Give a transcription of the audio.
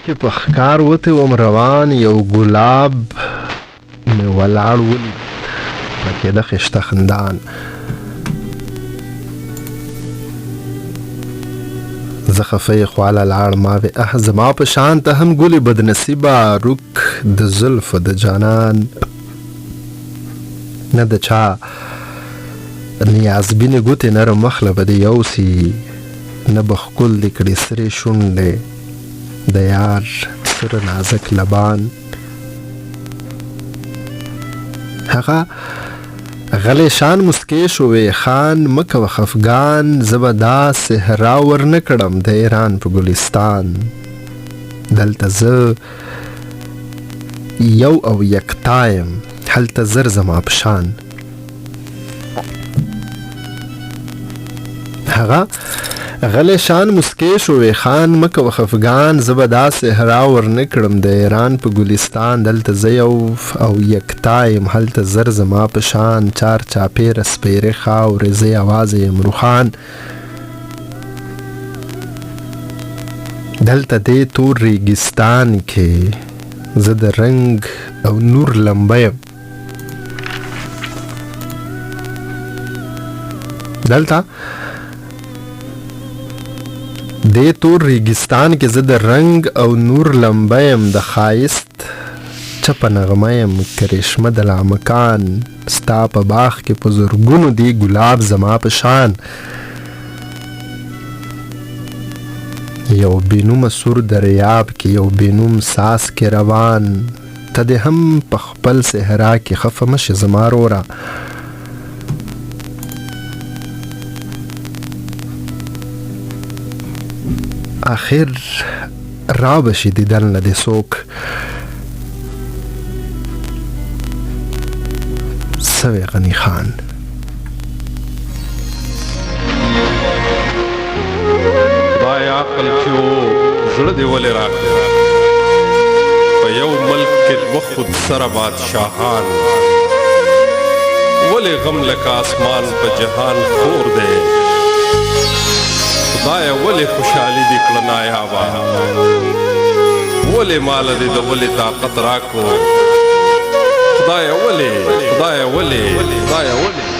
چې په ښکار وته وم روان یو ګلاب مې ولاړ ولید پکې د خشته خندان زه خفه خواله لاړ ما وې زما په شان ته هم ګلې بدنصیبه رک د زلفو د جانان نه د چا نیازبینې ګوتې نرم مخله به دې یوسي نه به ښکل دې کړې سرې شونډې د یار سره نازک لبان هغه غلی شان مسکې شوې خان مه کوه خفګان زه به دا صحرا ورنه کړم د ایران په ګلستان دلته زه یو او یکتا یم هلته زر زما په شان هغه غلی شان مسکې شوې خان مه کوه خفګان زه به دا صحرا ورنه کړم د ایران په ګلستان دلته زه یو او یکتا یم هلته زر زما په شان چار چاپېره سپېرې خاورې زه یوازې یم روښان دلته دې تور ریګستان کې زه د رنګ او نور لمبه یم دلته دې تور ریګستان کې زه د رنګ او نور لمبه یم د ښایست چپه نغمه یم کرشمه د لامکان ستا په باغ کې په زرګونو دی ګلاب زما په شان یو بېنومه سور دریاب کې یو بېنوم ساس کې روان ته دې هم په خپل صحرا کې خفه مه شې زما روره آخر را بشي دیدن نه دې څوک سوی غني خان خدای عقل چې و زړه دې ولې راکړ په یو ملک کې دوه خود سره بادشاهان ولې غم لکه اسمان په جهان خور دی خدایه ولې خوشحالي دې کړه نایابه ولې ماله دې د ولې طاقت راکړو خدایه ولې خدایه ولې خدایه ولې